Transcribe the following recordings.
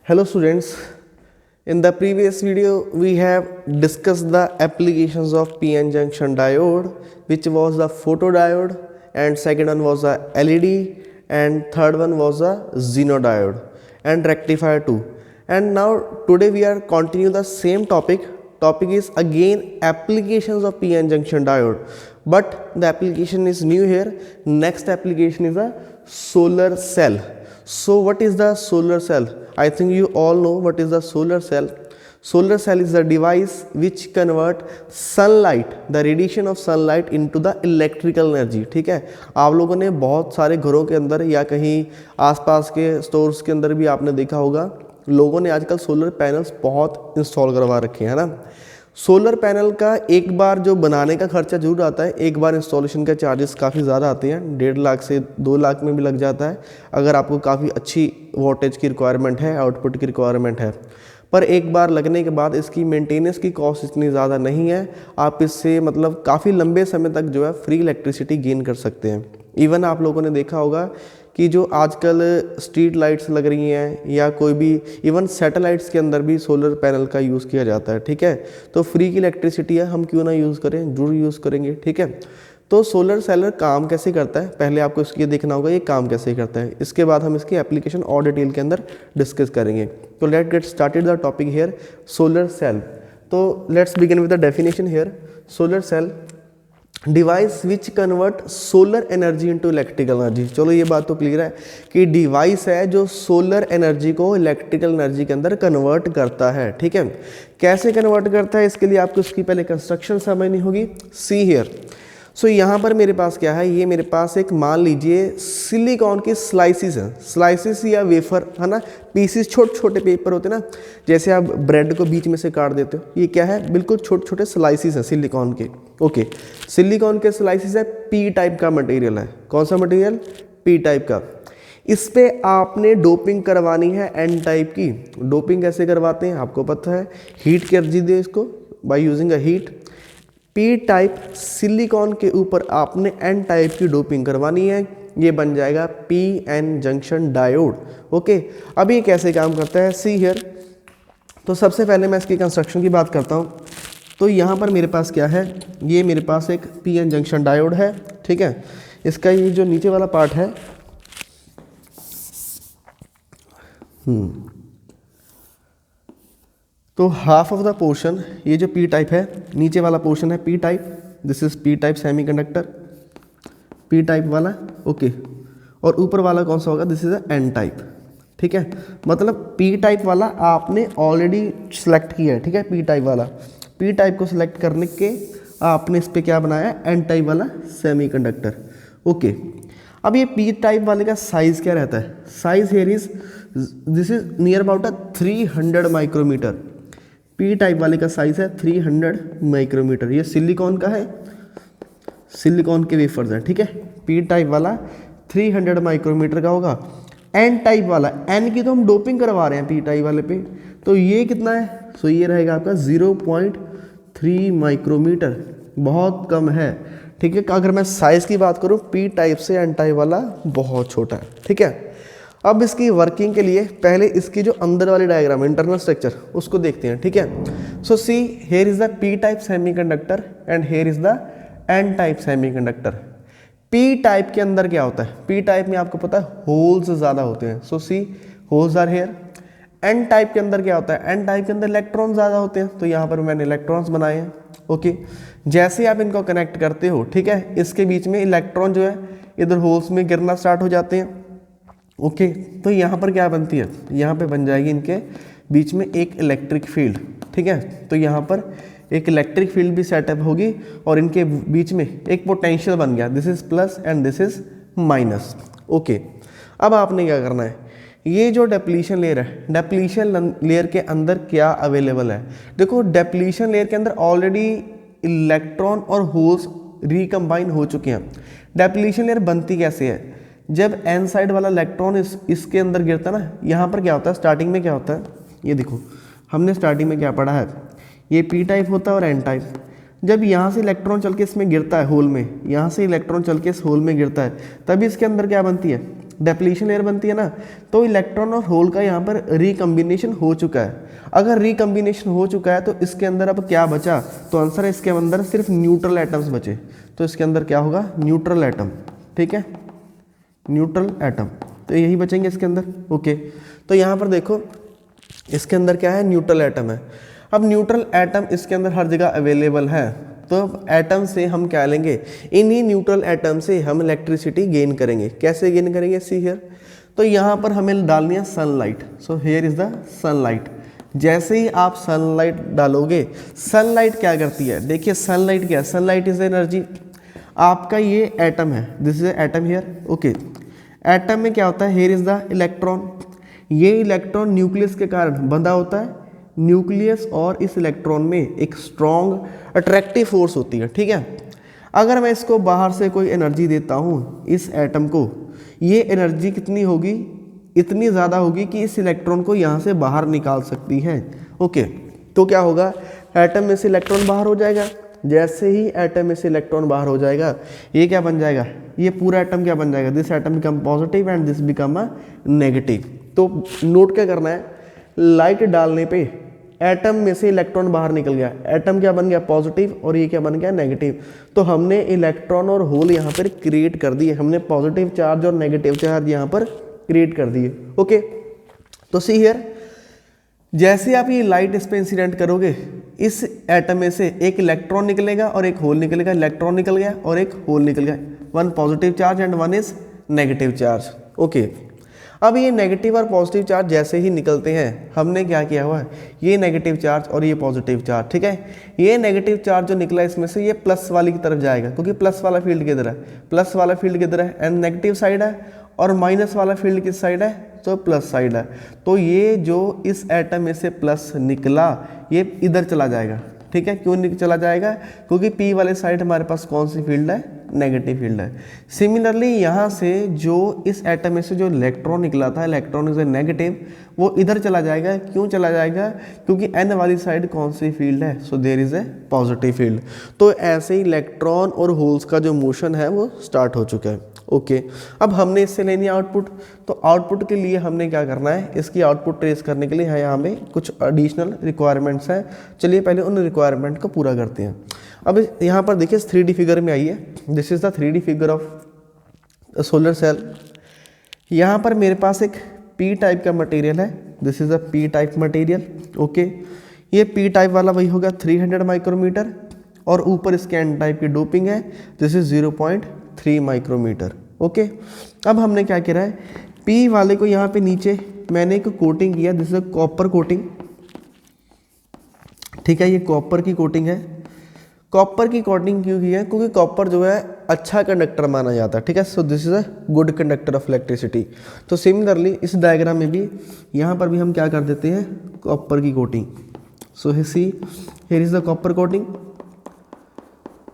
Hello students, in the previous video we have discussed the applications of PN junction diode, which was the photodiode, and second one was the LED, and third one was the xenodiode and rectifier too. And now today we are continue the same topic. Topic is again applications of PN junction diode, but the application is new here. Next application is a solar cell. So what is the solar cell? I think you all know what is the solar cell. Solar cell is a device which convert sunlight, the radiation of sunlight into the electrical energy. ठीक है, आप लोगों ने बहुत सारे घरों के अंदर या कहीं आसपास के स्टोर्स के अंदर भी आपने देखा होगा, लोगों ने आजकल सोलर पैनल्स बहुत इंस्टॉल करवा रखे हैं, है ना। सोलर पैनल का एक बार जो बनाने का खर्चा जरूर आता है, एक बार इंस्टॉलेशन का चार्जेस काफ़ी ज़्यादा आते हैं, 1.5 लाख से 2 लाख में भी लग जाता है अगर आपको काफ़ी अच्छी वोल्टेज की रिक्वायरमेंट है, आउटपुट की रिक्वायरमेंट है। पर एक बार लगने के बाद इसकी मेंटेनेंस की कॉस्ट इतनी ज़्यादा नहीं है, आप इससे मतलब काफ़ी लंबे समय तक जो है फ्री इलेक्ट्रिसिटी गेन कर सकते हैं। इवन आप लोगों ने देखा होगा कि जो आजकल स्ट्रीट लाइट्स लग रही हैं या कोई भी इवन सैटेलाइट्स के अंदर भी सोलर पैनल का यूज़ किया जाता है, ठीक है। तो फ्री की इलेक्ट्रिसिटी है, हम क्यों ना यूज़ करें, जरूर यूज़ करेंगे, ठीक है। तो सोलर सेलर काम कैसे करता है, पहले आपको इसकी देखना होगा ये काम कैसे करता है, इसके बाद हम इसकी एप्लीकेशन और डिटेल के अंदर डिस्कस करेंगे। तो let get started the topic here solar cell. तो let's begin with the definition here. Solar cell device which convert solar energy into electrical energy. चलो ये बात तो क्लियर है कि डिवाइस है जो सोलर एनर्जी को इलेक्ट्रिकल एनर्जी के अंदर कन्वर्ट करता है, ठीक है। कैसे कन्वर्ट करता है, इसके लिए आपको इसकी पहले कंस्ट्रक्शन समझनी होगी। See here. सो यहाँ पर मेरे पास क्या है, ये मेरे पास एक मान लीजिए सिलिकॉन की स्लाइसिस है, स्लाइसिस या वेफर, है ना। पीसीस छोटे छोटे पेपर होते हैं ना, जैसे आप ब्रेड को बीच में से काट देते हो, ये क्या है, बिल्कुल छोटे छोटे स्लाइसिस हैं सिलिकॉन के। ओके, सिलिकॉन के स्लाइसिस है, पी टाइप का मटेरियल है। कौन सा मटेरियल, पी टाइप का। इस पे आपने डोपिंग करवानी है एन टाइप की। डोपिंग कैसे करवाते हैं आपको पता है, हीट कर दीजिए इसको by using a heat. P type silicon के ऊपर आपने एन टाइप की डोपिंग करवानी है, ये बन जाएगा P N junction diode. Okay, अब ये कैसे काम करता है, सी हियर। तो सबसे पहले मैं इसकी कंस्ट्रक्शन की बात करता हूँ। तो यहाँ पर मेरे पास क्या है, ये मेरे पास एक पी एन जंक्शन डायोड है, ठीक है। इसका ये जो नीचे वाला पार्ट है, तो हाफ ऑफ द पोर्शन, ये जो पी टाइप है, नीचे वाला पोर्शन है P type, this is P type semiconductor, P type वाला, ओके। और ऊपर वाला कौन सा होगा, दिस इज एन टाइप, ठीक है। मतलब पी टाइप वाला आपने ऑलरेडी सेलेक्ट किया है, ठीक है। पी टाइप वाला, पी टाइप को सिलेक्ट करने के आपने इस पर क्या बनाया, एन टाइप वाला सेमीकंडक्टर, ओके। अब ये पी टाइप वाले का साइज क्या रहता है, size here is this is near about 300 micrometre. P type वाले का साइज है 300 माइक्रोमीटर। ये सिलिकॉन का है, सिलिकॉन के वेफर्स हैं, ठीक है। पी टाइप वाला 300 माइक्रोमीटर का होगा। एन टाइप वाला, एन की तो हम डोपिंग करवा रहे हैं पी टाइप वाले पे, तो ये कितना है, सो ये रहेगा आपका 0.3 माइक्रोमीटर, बहुत कम है, ठीक है। अगर मैं साइज की बात करूँ, पी टाइप से एन टाइप वाला बहुत छोटा है, ठीक है। अब इसकी वर्किंग के लिए पहले इसकी जो अंदर वाली डायग्राम है, इंटरनल स्ट्रक्चर, उसको देखते हैं, ठीक है। So see here is the P type semiconductor and here is the N type semiconductor. P type के अंदर क्या होता है, पी टाइप में आपको पता है होल्स ज़्यादा होते हैं, so see holes are here. N type के अंदर क्या होता है, एन टाइप के अंदर इलेक्ट्रॉन ज़्यादा होते हैं, तो यहाँ पर मैंने इलेक्ट्रॉन्स बनाए हैं, ओके। जैसे आप इनको कनेक्ट करते हो, ठीक है, इसके बीच में इलेक्ट्रॉन जो है इधर होल्स में गिरना स्टार्ट हो जाते हैं, ओके। तो यहाँ पर क्या बनती है, यहाँ पे बन जाएगी इनके बीच में एक इलेक्ट्रिक फील्ड, ठीक है। तो यहाँ पर एक इलेक्ट्रिक फील्ड भी सेटअप होगी और इनके बीच में एक पोटेंशियल बन गया, this is plus and this is minus, okay. अब आपने क्या करना है, ये जो डेप्लीशन लेयर है, डेप्लीशन लेयर के अंदर क्या अवेलेबल है, देखो डेप्लीशन लेयर के अंदर ऑलरेडी इलेक्ट्रॉन और होल्स रिकम्बाइन हो चुके हैं। डेप्लीशन लेयर बनती कैसे है, जब एन साइड वाला इलेक्ट्रॉन इसके अंदर गिरता है ना, यहाँ पर क्या होता है, स्टार्टिंग में क्या होता है, ये देखो हमने स्टार्टिंग में क्या पढ़ा है, ये पी टाइप होता है और एन टाइप। जब यहाँ से इलेक्ट्रॉन चल के इसमें गिरता है होल में, यहाँ से इलेक्ट्रॉन चल के इस होल में गिरता है, तभी इसके अंदर क्या बनती है, डेप्लीशन लेयर बनती है ना, तो इलेक्ट्रॉन और होल का यहाँ पर रिकम्बिनेशन हो चुका है। अगर रिकम्बिनेशन हो चुका है तो इसके अंदर अब क्या बचा, तो आंसर है इसके अंदर सिर्फ न्यूट्रल एटम्स बचे। तो इसके अंदर क्या होगा, न्यूट्रल एटम, ठीक है, न्यूट्रल एटम, तो यही बचेंगे इसके अंदर। ओके, तो यहाँ पर देखो इसके अंदर क्या है, न्यूट्रल एटम है। अब न्यूट्रल एटम इसके अंदर हर जगह अवेलेबल है, तो एटम से हम क्या लेंगे, इन्हीं न्यूट्रल एटम से हम इलेक्ट्रिसिटी गेन करेंगे। कैसे गेन करेंगे, सी हियर, तो यहाँ पर हमें डालनी है sunlight. So here is the sunlight. जैसे ही आप सनलाइट डालोगे, सनलाइट क्या करती है, देखिए सनलाइट क्या है, सनलाइट इज एनर्जी। आपका ये एटम है, this is atom here. Okay, atom में क्या होता है, हियर इज द इलेक्ट्रॉन। ये इलेक्ट्रॉन न्यूक्लियस के कारण बंधा होता है। न्यूक्लियस और इस इलेक्ट्रॉन में एक स्ट्रॉन्ग अट्रैक्टिव फोर्स होती है, ठीक है। अगर मैं इसको बाहर से कोई एनर्जी देता हूँ इस एटम को, ये एनर्जी कितनी होगी, इतनी ज़्यादा होगी कि इस इलेक्ट्रॉन को यहाँ से बाहर निकाल सकती है। ओके, तो क्या होगा, एटम में से इलेक्ट्रॉन बाहर हो जाएगा। जैसे ही एटम में से इलेक्ट्रॉन बाहर हो जाएगा, ये क्या बन जाएगा, ये पूरा एटम क्या बन जाएगा, this atom become positive and this become a negative. तो नोट क्या करना है, लाइट डालने पे एटम में से इलेक्ट्रॉन बाहर निकल गया, एटम क्या बन गया, पॉजिटिव, और ये क्या बन गया, नेगेटिव। तो हमने इलेक्ट्रॉन और होल यहाँ पर क्रिएट कर दिए, हमने पॉजिटिव चार्ज और नेगेटिव चार्ज यहाँ पर क्रिएट कर दिए। ओके, तो सी हियर, जैसे आप ये लाइट इस पे इंसिडेंट करोगे, इस एटम में से एक इलेक्ट्रॉन निकलेगा और एक होल निकलेगा। इलेक्ट्रॉन निकल गया और एक होल निकल गया, one positive charge and one is negative charge. Okay, अब ये नेगेटिव और पॉजिटिव चार्ज जैसे ही निकलते हैं, हमने क्या किया हुआ है, ये नेगेटिव चार्ज और ये पॉजिटिव चार्ज, ठीक है। ये नेगेटिव चार्ज जो निकला इसमें से, ये प्लस वाली की तरफ जाएगा, क्योंकि प्लस वाला फील्ड किधर है, प्लस वाला फील्ड किधर है, एंड नेगेटिव साइड है, और माइनस वाला फील्ड किस साइड है, तो प्लस साइड है। तो ये जो इस एटम में से प्लस निकला, ये इधर चला जाएगा, ठीक है। क्यों चला जाएगा, क्योंकि पी वाले साइड हमारे पास कौन सी फील्ड है, नेगेटिव फील्ड है। सिमिलरली यहाँ से जो इस एटम में से जो इलेक्ट्रॉन निकला था, इलेक्ट्रॉन इज नेगेटिव, वो इधर चला जाएगा। क्यों चला जाएगा, क्योंकि एन वाली साइड कौन सी फील्ड है, so there is a positive field. तो ऐसे ही इलेक्ट्रॉन और होल्स का जो मोशन है वो स्टार्ट हो चुका है। ओके, अब हमने इससे लेनी है आउटपुट। तो आउटपुट के लिए हमने क्या करना है, इसकी आउटपुट ट्रेस करने के लिए है यहाँ में कुछ एडिशनल रिक्वायरमेंट्स हैं। चलिए पहले उन रिक्वायरमेंट को पूरा करते हैं। अब यहाँ पर देखिए 3D फिगर में आइए, this is the 3D figure of solar cell. यहाँ पर मेरे पास एक पी टाइप का मटेरियल है, this is a P type material. Okay, ये पी टाइप वाला वही होगा 300 माइक्रोमीटर, और ऊपर इसके एन टाइप की डोपिंग है, दिस इज 0.3 माइक्रोमीटर। ओके, अब हमने क्या किया है, पी वाले को यहाँ पे नीचे मैंने एक कोटिंग किया, दिस इज कॉपर कोटिंग, ठीक है। ये कॉपर की कोटिंग है। कॉपर की कोटिंग क्यों की है, क्योंकि कॉपर जो है अच्छा कंडक्टर माना जाता है, ठीक है। So this is a good conductor of electricity. तो सिमिलरली इस डायग्राम में भी, यहाँ पर भी हम क्या कर देते हैं, कॉपर की coating. So see here is the copper coating.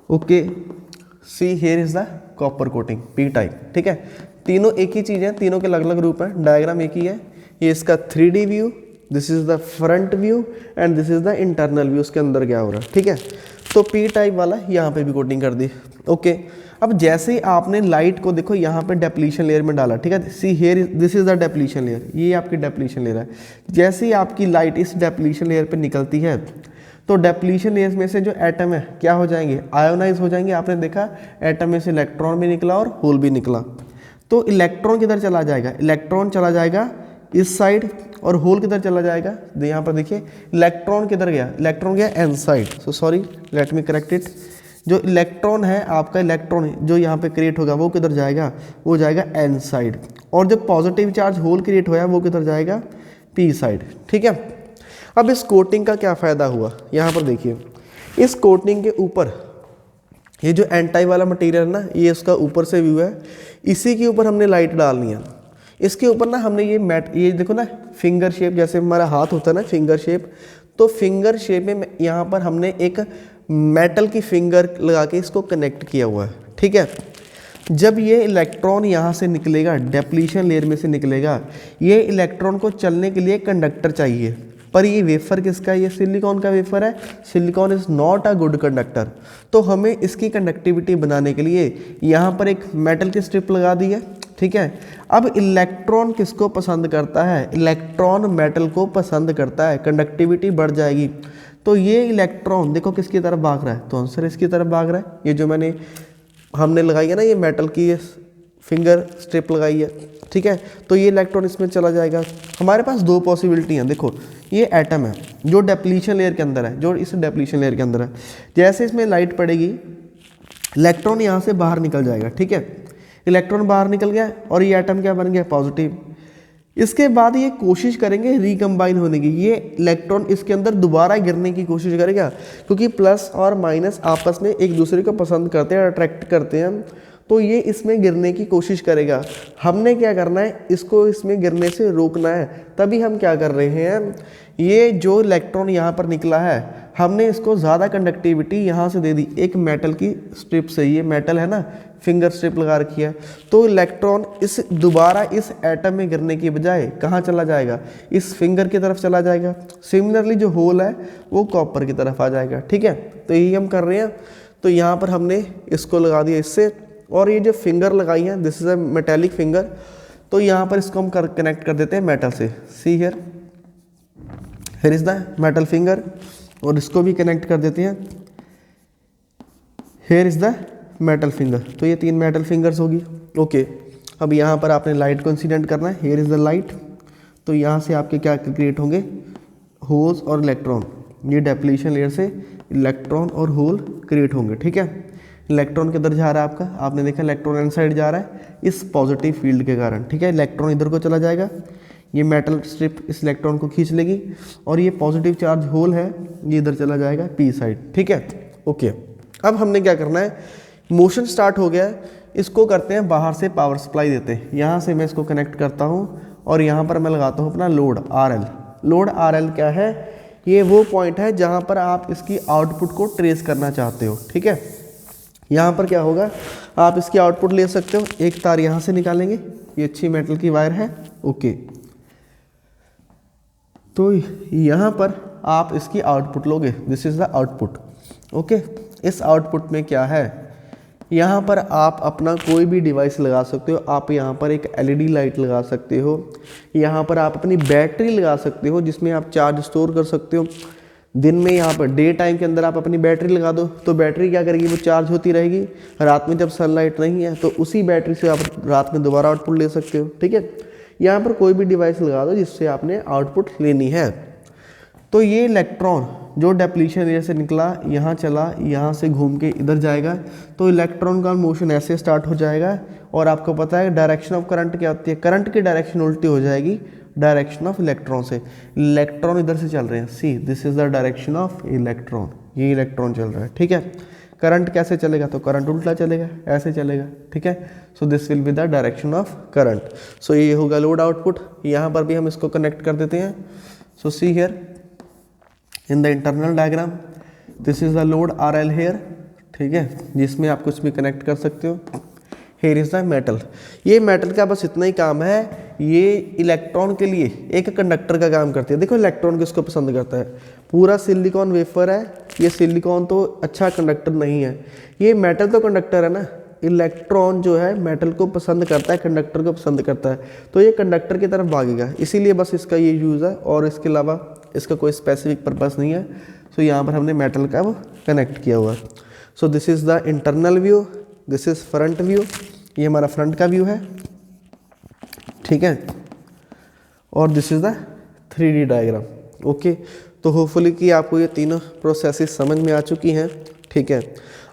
Okay, see here is the copper coating, P type, ठीक है। तीनों एक ही चीज़ है, तीनों के अलग अलग रूप हैं, डायग्राम एक ही है। ये इसका 3D view, this is the front view and this is the internal view, उसके अंदर क्या हो रहा है, ठीक है। तो पी टाइप वाला यहाँ पे भी कोटिंग कर दी। ओके, अब जैसे ही आपने लाइट को देखो यहाँ पे डेप्लीशन लेयर में डाला, ठीक है। See here this is the depletion layer, ये आपकी डेप्लीशन लेयर है। जैसे ही आपकी लाइट इस डेप्लीशन लेयर पे निकलती है, तो डेप्लीशन लेयर में से जो एटम है क्या हो जाएंगे, आयोनाइज हो जाएंगे। आपने देखा एटम में से इलेक्ट्रॉन भी निकला और होल भी निकला। तो इलेक्ट्रॉन किधर चला जाएगा, इलेक्ट्रॉन चला जाएगा इस साइड, और होल किधर चला जाएगा, यहाँ पर देखिए इलेक्ट्रॉन किधर गया, इलेक्ट्रॉन गया N side. So sorry, let me correct it. जो इलेक्ट्रॉन है आपका, इलेक्ट्रॉन जो यहाँ पे क्रिएट होगा वो किधर जाएगा, वो जाएगा एन साइड, और जो पॉजिटिव चार्ज होल क्रिएट होया वो किधर जाएगा, पी साइड, ठीक है। अब इस कोटिंग का क्या फ़ायदा हुआ, यहाँ पर देखिए, इस कोटिंग के ऊपर ये जो एंटाई वाला मटेरियल है ना, ये इसका ऊपर से व्यू है, इसी के ऊपर हमने लाइट डालनी है। इसके ऊपर ना हमने ये देखो ना, फिंगर शेप, जैसे हमारा हाथ होता है ना फिंगर शेप, तो फिंगर शेप में यहाँ पर हमने एक मेटल की फिंगर लगा के इसको कनेक्ट किया हुआ है, ठीक है। जब ये इलेक्ट्रॉन यहाँ से निकलेगा, डेप्लीशन लेयर में से निकलेगा, ये इलेक्ट्रॉन को चलने के लिए कंडक्टर चाहिए, पर ये वेफर किसका है, ये सिलिकॉन का वेफर है। Silicon is not a good conductor. तो हमें इसकी कंडक्टिविटी बनाने के लिए यहाँ पर एक मेटल की स्ट्रिप लगा दी है, ठीक है। अब इलेक्ट्रॉन किसको पसंद करता है? इलेक्ट्रॉन मेटल को पसंद करता है, कंडक्टिविटी बढ़ जाएगी। तो ये इलेक्ट्रॉन देखो किसकी तरफ भाग रहा है, तो आंसर इसकी तरफ भाग रहा है। ये जो हमने लगाई है ना, ये मेटल की ये फिंगर स्ट्रिप लगाई है, ठीक है, तो ये इलेक्ट्रॉन इसमें चला जाएगा। हमारे पास दो पॉसिबिलिटी हैं। देखो ये एटम है जो डेप्लीशन लेयर के अंदर है, जो इस डेप्लीशन लेयर के अंदर है, जैसे इसमें लाइट पड़ेगी इलेक्ट्रॉन यहाँ से बाहर निकल जाएगा, ठीक है। इलेक्ट्रॉन बाहर निकल गया और ये एटम क्या बन गया? पॉजिटिव। इसके बाद ये कोशिश करेंगे रिकम्बाइन होने की, ये इलेक्ट्रॉन इसके अंदर दोबारा गिरने की कोशिश करेगा, क्योंकि प्लस और माइनस आपस में एक दूसरे को पसंद करते हैं, अट्रैक्ट करते हैं, तो ये इसमें गिरने की कोशिश करेगा। हमने क्या करना है? इसको इसमें गिरने से रोकना है। तभी हम क्या कर रहे हैं, ये जो इलेक्ट्रॉन यहाँ पर निकला है हमने इसको ज़्यादा कंडक्टिविटी यहाँ से दे दी एक मेटल की स्ट्रिप से। ये मेटल है ना, फिंगर स्ट्रिप लगा रखी है, तो इलेक्ट्रॉन इस दोबारा इस एटम में गिरने की बजाय कहाँ चला जाएगा? इस फिंगर की तरफ चला जाएगा। सिमिलरली जो होल है वो कॉपर की तरफ आ जाएगा, ठीक है। तो यही हम कर रहे हैं। तो यहाँ पर हमने इसको लगा दिया इससे, और ये जो फिंगर लगाई है this is a metallic finger, तो यहाँ पर इसको हम कनेक्ट कर देते हैं मेटल से। See here is the metal finger, और इसको भी कनेक्ट कर देते हैं। Here is the metal finger, तो ये 3 मेटल फिंगर्स होगी, ओके। अब यहाँ पर आपने लाइट को इंसिडेंट करना है। हियर इज द लाइट, तो यहाँ से आपके क्या क्रिएट होंगे? होल्स और इलेक्ट्रॉन। ये डेप्लीशन लेयर से इलेक्ट्रॉन और होल क्रिएट होंगे, ठीक है। इलेक्ट्रॉन किधर जा रहा है आपका? आपने देखा इलेक्ट्रॉन एन साइड जा रहा है इस पॉजिटिव फील्ड के कारण, ठीक है। इलेक्ट्रॉन इधर को चला जाएगा, ये मेटल स्ट्रिप इस इलेक्ट्रॉन को खींच लेगी, और ये पॉजिटिव चार्ज होल है ये इधर चला जाएगा पी साइड, ठीक है, ओके। अब हमने क्या करना है? मोशन स्टार्ट हो गया है, इसको करते हैं बाहर से पावर सप्लाई देते हैं। यहाँ से मैं इसको कनेक्ट करता हूँ और यहाँ पर मैं लगाता हूँ अपना लोड RL। लोड RL क्या है? ये वो पॉइंट है जहाँ पर आप इसकी आउटपुट को ट्रेस करना चाहते हो, ठीक है। यहाँ पर क्या होगा? आप इसकी आउटपुट ले सकते हो। एक तार यहाँ से निकालेंगे, ये अच्छी मेटल की वायर है, ओके। तो यहाँ पर आप इसकी आउटपुट लोगे, this is the output, okay. इस आउटपुट में क्या है? यहाँ पर आप अपना कोई भी डिवाइस लगा सकते हो। आप यहाँ पर एक LED लाइट लगा सकते हो, यहाँ पर आप अपनी बैटरी लगा सकते हो जिसमें आप चार्ज स्टोर कर सकते हो। दिन में यहाँ पर डे टाइम के अंदर आप अपनी बैटरी लगा दो, तो बैटरी क्या करेगी? वो चार्ज होती रहेगी। रात में जब सनलाइट नहीं है तो उसी बैटरी से आप रात में दोबारा आउटपुट ले सकते हो, ठीक है। यहाँ पर कोई भी डिवाइस लगा दो जिससे आपने आउटपुट लेनी है। तो ये इलेक्ट्रॉन जो डेप्लीशन एरिया से निकला यहाँ चला, यहाँ से घूम के इधर जाएगा, तो इलेक्ट्रॉन का मोशन ऐसे स्टार्ट हो जाएगा। और आपको पता है डायरेक्शन ऑफ करंट क्या होती है? करंट की डायरेक्शन उल्टी हो जाएगी डायरेक्शन ऑफ इलेक्ट्रॉन से। इलेक्ट्रॉन इधर से चल रहे हैं, सी this is the direction of electron, ये इलेक्ट्रॉन चल रहा है, ठीक है। करंट कैसे चलेगा? तो करंट उल्टा चलेगा, ऐसे चलेगा, ठीक है। So this will be the direction of current. So ये होगा लोड आउटपुट। यहाँ पर भी हम इसको कनेक्ट कर देते हैं। So see here in the internal diagram, this is the load RL here, ठीक है, जिसमें आप कुछ भी कनेक्ट कर सकते हो। Hair is the metal. ये मेटल का बस इतना ही काम है, ये इलेक्ट्रॉन के लिए एक कंडक्टर का काम करती है। देखो इलेक्ट्रॉन किसको पसंद करता है? पूरा सिलिकॉन वेफर है, ये सिलिकॉन तो अच्छा कंडक्टर नहीं है, ये मेटल तो कंडक्टर है ना। इलेक्ट्रॉन जो है मेटल को पसंद करता है, कंडक्टर को पसंद करता है, तो ये कंडक्टर की तरफ भागेगा, इसीलिए बस इसका ये यूज़ है, और इसके अलावा इसका कोई स्पेसिफिक पर्पस नहीं है। सो यहाँ पर हमने मेटल का वो कनेक्ट किया हुआ है। So this is the internal view, this is front view, ये हमारा फ्रंट का व्यू है, ठीक है। और this is the 3D diagram, okay. तो होपफुली कि आपको ये तीनों प्रोसेसेस समझ में आ चुकी हैं, ठीक है।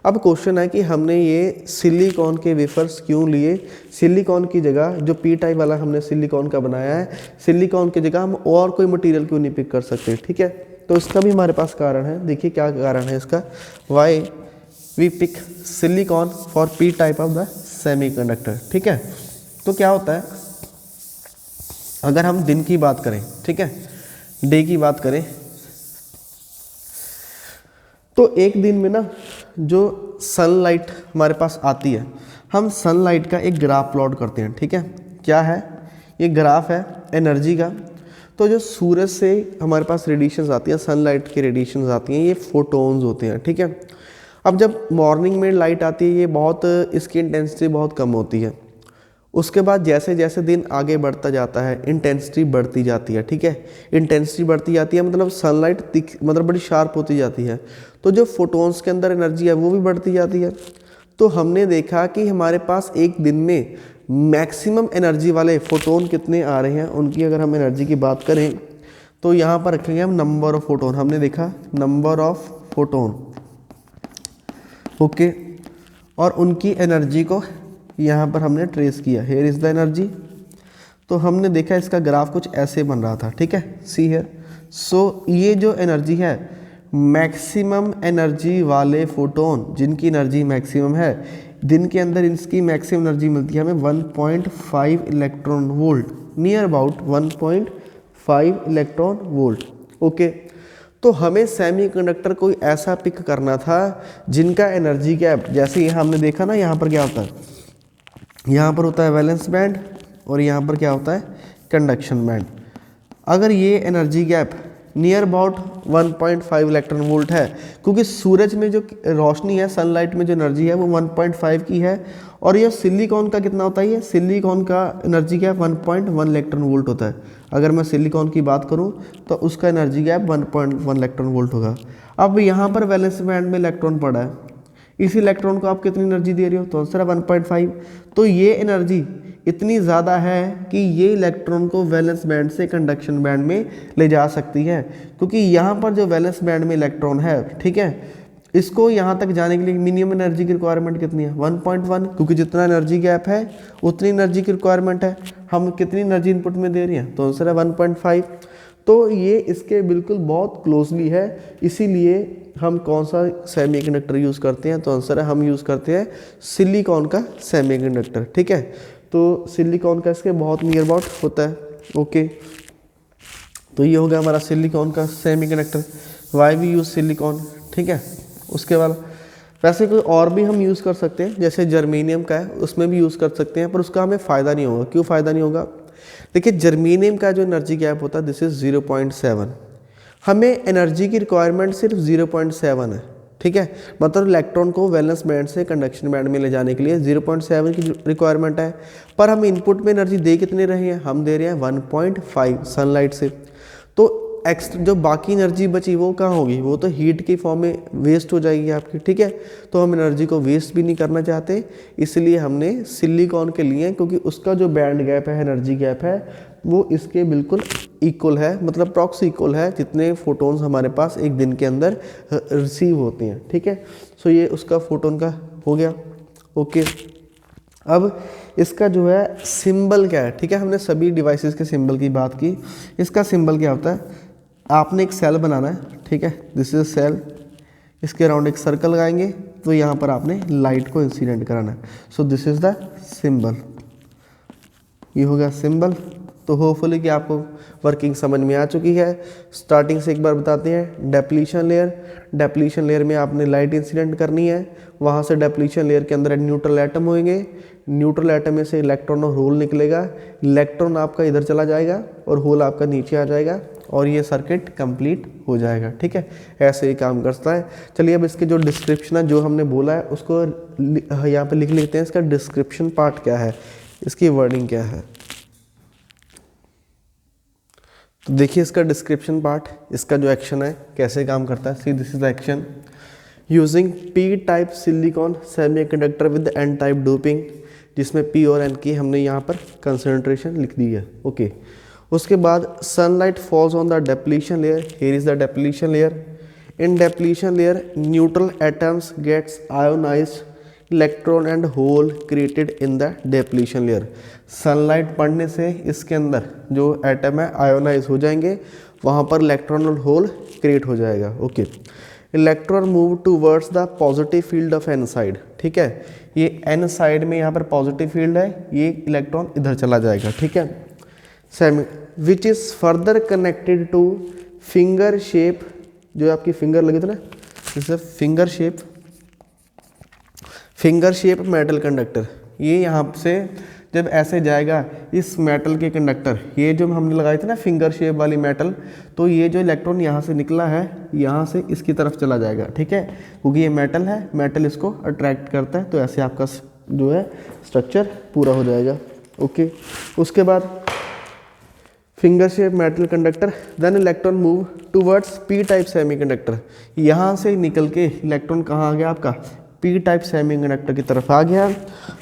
अब क्वेश्चन है कि हमने ये सिलिकॉन के वेफर्स क्यों लिए? सिलिकॉन की जगह जो पी टाइप वाला हमने सिलिकॉन का बनाया है, सिलिकॉन की जगह हम और कोई मटेरियल क्यों नहीं पिक कर सकते, ठीक है। तो इसका भी हमारे पास कारण है, देखिए क्या कारण है इसका। Why we pick silicon for P type of the semiconductor, ठीक है। तो क्या होता है, अगर हम दिन की बात करें, ठीक है, डे की बात करें, तो एक दिन में ना जो सनलाइट हमारे पास आती है, हम सनलाइट का एक ग्राफ प्लॉट करते हैं, ठीक है। क्या है ये? ग्राफ है एनर्जी का। तो जो सूरज से हमारे पास रेडिएशंस आती हैं, सनलाइट की रेडिएशंस आती हैं, ये फोटोन्स होते हैं, ठीक है। अब जब मॉर्निंग में लाइट आती है, ये बहुत इसकी इंटेंसिटी बहुत कम होती है, उसके बाद जैसे जैसे दिन आगे बढ़ता जाता है इंटेंसिटी बढ़ती जाती है, ठीक है। इंटेंसिटी बढ़ती जाती है मतलब सनलाइट मतलब बड़ी शार्प होती जाती है, तो जो फोटोन्स के अंदर एनर्जी है वो भी बढ़ती जाती है। तो हमने देखा कि हमारे पास एक दिन में मैक्सिमम एनर्जी वाले फोटोन कितने आ रहे हैं, उनकी अगर हम एनर्जी की बात करें तो यहाँ पर रखेंगे हम नंबर ऑफ फोटोन। हमने देखा नंबर ऑफ फोटोन, ओके, और उनकी एनर्जी को यहाँ पर हमने ट्रेस किया, हेयर इज़ द एनर्जी। तो हमने देखा इसका ग्राफ कुछ ऐसे बन रहा था, ठीक है, सी हेयर। सो ये जो एनर्जी है, मैक्सिमम एनर्जी वाले फोटोन जिनकी एनर्जी मैक्सिमम है, दिन के अंदर इसकी मैक्सिमम एनर्जी मिलती है हमें 1.5 electron volt, near about 1.5 electron volt, okay. तो हमें सेमीकंडक्टर कोई ऐसा पिक करना था जिनका एनर्जी गैप, जैसे ये हमने देखा ना, यहाँ पर क्या होता है, यहाँ पर होता है वैलेंस बैंड और यहाँ पर क्या होता है कंडक्शन बैंड। अगर ये energy gap near about 1.5 electron volt है, क्योंकि सूरज में जो रोशनी है, सनलाइट में जो एनर्जी है वो 1.5 की है, और ये सिलिकॉन का कितना होता है, ये सिलिकॉन का एनर्जी गैप 1.1 इलेक्ट्रॉन वोल्ट होता है। अगर मैं सिलिकॉन की बात करूं तो उसका एनर्जी गैप 1.1 इलेक्ट्रॉन वोल्ट होगा। अब यहाँ पर वैलेंस बैंड में इलेक्ट्रॉन पड़ा है, इस इलेक्ट्रॉन को आप कितनी एनर्जी दे रहे हो, तो आंसर है 1.5। तो ये एनर्जी इतनी ज़्यादा है कि ये इलेक्ट्रॉन को वैलेंस बैंड से कंडक्शन बैंड में ले जा सकती है, क्योंकि यहाँ पर जो वैलेंस बैंड में इलेक्ट्रॉन है, ठीक है, इसको यहाँ तक जाने के लिए मिनिमम एनर्जी की रिक्वायरमेंट कितनी है, 1.1, क्योंकि जितना एनर्जी गैप है उतनी एनर्जी की रिक्वायरमेंट है। हम कितनी एनर्जी इनपुट में दे रही हैं, तो आंसर है 1.5। तो ये इसके बिल्कुल बहुत क्लोजली है, इसीलिए हम कौन सा सेमीकंडक्टर यूज़ करते हैं, तो आंसर है हम यूज़ करते हैं सिलिकॉन का सेमीकंडक्टर, ठीक है। तो सिलिकॉन का इसके बहुत नियर अबाउट होता है, ओके। तो ये हो गया हमारा सिलिकॉन का semiconductor, why we use silicon, ठीक है। उसके बाद वैसे कोई और भी हम यूज़ कर सकते हैं, जैसे जर्मेनियम का है उसमें भी यूज़ कर सकते हैं, पर उसका हमें फ़ायदा नहीं होगा। क्यों फ़ायदा नहीं होगा, देखिए जर्मेनियम का जो एनर्जी गैप होता है दिस इज़ 0.7, हमें एनर्जी की रिक्वायरमेंट सिर्फ 0.7 है, ठीक है। मतलब इलेक्ट्रॉन को वैलेंस बैंड से कंडक्शन बैंड में ले जाने के लिए 0.7 की रिक्वायरमेंट है, पर हम इनपुट में एनर्जी दे कितने रहे हैं, हम दे रहे हैं 1.5 सनलाइट से। तो एक्स्ट्रा जो बाकी एनर्जी बची वो कहाँ होगी, वो तो हीट की फॉर्म में वेस्ट हो जाएगी आपकी, ठीक है। तो हम एनर्जी को वेस्ट भी नहीं करना चाहते, इसलिए हमने सिलिकॉन के लिए, क्योंकि उसका जो बैंड गैप है, एनर्जी गैप है, वो इसके बिल्कुल इक्वल है, मतलब प्रॉक्सी इक्वल है जितने फोटोन्स हमारे पास एक दिन के अंदर रिसीव होते हैं, ठीक है। सो ये उसका फोटोन का हो गया, ओके। अब इसका जो है सिंबल क्या है, ठीक है, हमने सभी डिवाइसेस के सिंबल की बात की। इसका सिंबल क्या होता है, आपने एक सेल बनाना है, ठीक है, दिस इज सेल, इसके अराउंड एक सर्कल लगाएंगे, तो यहाँ पर आपने लाइट को इंसिडेंट कराना है। So this is the symbol, ये हो गया सिंबल। तो होपफुली कि आपको वर्किंग समझ में आ चुकी है। स्टार्टिंग से एक बार बताते हैं, डेप्लीशन लेयर, डेप्लीशन लेयर में आपने लाइट इंसिडेंट करनी है, वहाँ से डेप्लीशन लेयर के अंदर न्यूट्रल एटम होंगे, न्यूट्रल एटम में से इलेक्ट्रॉन और होल निकलेगा, इलेक्ट्रॉन आपका इधर चला जाएगा और होल आपका नीचे आ जाएगा, और ये सर्किट कंप्लीट हो जाएगा, ठीक है। ऐसे ही काम करता है। चलिए अब इसके जो डिस्क्रिप्शन है, जो हमने बोला है उसको यहाँ पे लिख लेते हैं, इसका डिस्क्रिप्शन पार्ट क्या है, इसकी वर्डिंग क्या है। तो देखिए इसका डिस्क्रिप्शन पार्ट, इसका जो एक्शन है कैसे काम करता है। See this is the action, using P type silicon semiconductor with N type doping, जिसमें पी और एन की हमने यहाँ पर कंसंट्रेशन लिख दी है, ओके। उसके बाद sunlight falls on the depletion layer, here is the depletion layer, in depletion layer neutral atoms gets ionised, electron and hole created in the depletion layer. Sunlight पड़ने से इसके अंदर जो एटम है आयोनाइज हो जाएंगे, वहाँ पर इलेक्ट्रॉन और होल क्रिएट हो जाएगा, okay. Electron move towards the positive field of N side, ठीक है, ये एन साइड में यहाँ पर पॉजिटिव फील्ड है, ये इलेक्ट्रॉन इधर चला जाएगा, ठीक है। Semi which is further connected two finger shape, जो आपकी फिंगर लगे थे ना, जैसे फिंगर शेप मेटल कंडक्टर, ये यहाँ से जब ऐसे जाएगा इस मेटल के कंडक्टर, ये जो हमने लगाए थे ना फिंगर शेप वाली मेटल, तो ये जो इलेक्ट्रॉन यहाँ से निकला है यहाँ से इसकी तरफ चला जाएगा, ठीक है, क्योंकि ये मेटल है, मेटल इसको अट्रैक्ट करता है, तो ऐसे आपका जो है स्ट्रक्चर पूरा हो जाएगा। ओके। उसके बाद finger shape metal conductor, then electron move towards P type semiconductor. यहाँ से निकल के इलेक्ट्रॉन कहाँ आ गया आपका, पी टाइप सेमीकंडक्टर की तरफ आ गया,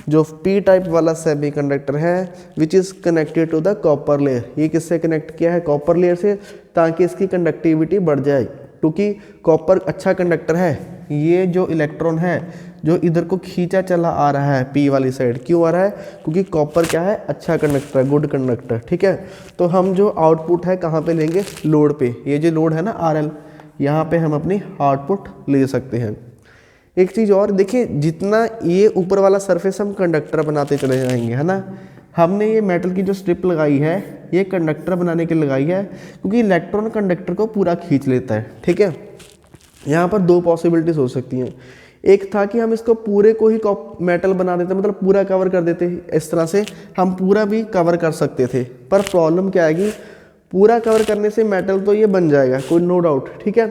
जो पी टाइप वाला सेमीकंडक्टर है which is connected to the copper layer. ये किससे कनेक्ट किया है, कॉपर लेयर से, ताकि इसकी कंडक्टिविटी बढ़ जाए, क्योंकि कॉपर अच्छा कंडक्टर है। ये जो इलेक्ट्रॉन है जो इधर को खींचा चला आ रहा है पी वाली साइड, क्यों आ रहा है, क्योंकि कॉपर क्या है, अच्छा कंडक्टर है, गुड कंडक्टर, ठीक है। तो हम जो आउटपुट है कहाँ पे लेंगे, लोड पे। ये जो लोड है ना RL, यहाँ पे हम अपनी आउटपुट ले सकते हैं। एक चीज़ और देखिए, जितना ये ऊपर वाला सरफेस हम कंडक्टर बनाते चले जाएंगे, है ना। हमने ये मेटल की जो स्ट्रिप लगाई है ये कंडक्टर बनाने के लिए लगाई है, क्योंकि इलेक्ट्रॉन कंडक्टर को पूरा खींच लेता है, ठीक है। यहाँ पर दो पॉसिबिलिटीज हो सकती हैं। एक था कि हम इसको पूरे को ही मेटल बना देते, मतलब पूरा कवर कर देते, इस तरह से हम पूरा भी कवर कर सकते थे। पर प्रॉब्लम क्या आएगी, पूरा कवर करने से मेटल तो ये बन जाएगा, कोई नो डाउट, ठीक है।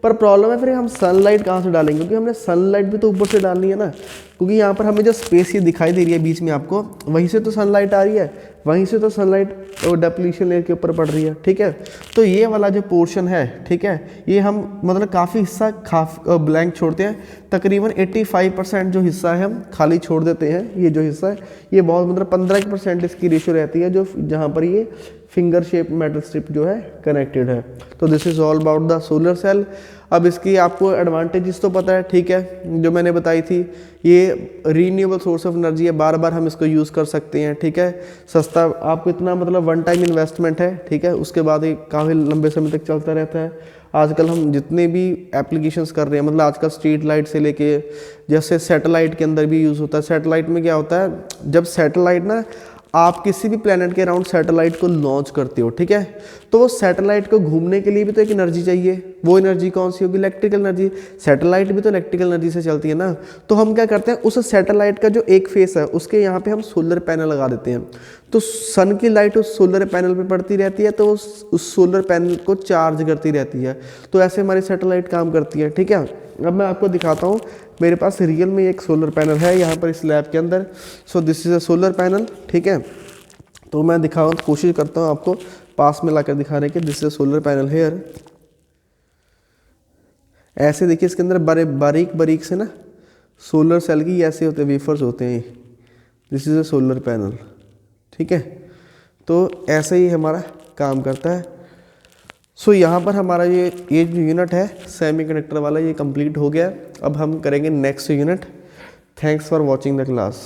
पर प्रॉब्लम है फिर हम सनलाइट कहाँ से डालेंगे, क्योंकि हमने सनलाइट भी तो ऊपर से डालनी है ना, क्योंकि यहाँ पर हमें जो स्पेस ये दिखाई दे रही है बीच में आपको, वहीं से तो सनलाइट आ रही है, वहीं से तो सनलाइट डेप्लीशन लेयर के ऊपर पड़ रही है, ठीक है। तो ये वाला जो पोर्शन है, ठीक है, ये हम मतलब काफ़ी हिस्सा ब्लैंक छोड़ते हैं, तकरीबन 85% जो हिस्सा है हम खाली छोड़ देते हैं। ये जो हिस्सा है ये बहुत मतलब 15% इसकी रेशियो रहती है, जो जहाँ पर ये फिंगर शेप मेटल स्ट्रिप जो है कनेक्टेड है। तो this is all about the solar cell. अब इसकी आपको एडवांटेजेस तो पता है, ठीक है, जो मैंने बताई थी। ये रीन्यूएबल सोर्स ऑफ एनर्जी है, बार बार हम इसको यूज़ कर सकते हैं, ठीक है। सस्ता, आपको इतना मतलब वन टाइम इन्वेस्टमेंट है, ठीक है, उसके बाद ये काफ़ी लंबे समय तक चलता रहता है। आजकल हम जितने भी एप्लीकेशंस कर रहे हैं, मतलब आजकल स्ट्रीट लाइट से लेके जैसे सैटेलाइट के अंदर भी यूज़ होता है। सैटेलाइट में क्या होता है, जब सैटेलाइट ना आप किसी भी प्लेनेट के अराउंड सैटेलाइट को लॉन्च करते हो, ठीक है, तो वो सैटेलाइट को घूमने के लिए भी तो एक एनर्जी चाहिए। वो एनर्जी कौन सी होगी, इलेक्ट्रिकल एनर्जी। सैटेलाइट भी तो इलेक्ट्रिकल एनर्जी से चलती है ना। तो हम क्या करते हैं, उस सैटेलाइट का जो एक फेस है उसके यहाँ पे हम सोलर पैनल लगा देते हैं, तो सन की लाइट उस सोलर पैनल पे पड़ती रहती है, तो उस सोलर पैनल को चार्ज करती रहती है। तो ऐसे हमारी सैटेलाइट काम करती है, ठीक है। अब मैं आपको दिखाता हूँ, मेरे पास रियल में एक सोलर पैनल है यहाँ पर इस लैब के अंदर। So this is a solar panel, ठीक है। तो मैं दिखाऊँ, कोशिश करता हूँ आपको पास में लाकर दिखाने की। This is a solar panel here. ऐसे देखिए इसके अंदर बारीक बारीक से ना सोलर सेल की ऐसे होते हैं, वेफर्स होते हैं। This is a solar panel, ठीक है। तो ऐसे ही हमारा काम करता है। सो यहाँ पर हमारा ये जो यूनिट है सेमीकंडक्टर वाला, ये कंप्लीट हो गया। अब हम करेंगे next unit. Thanks for watching the class.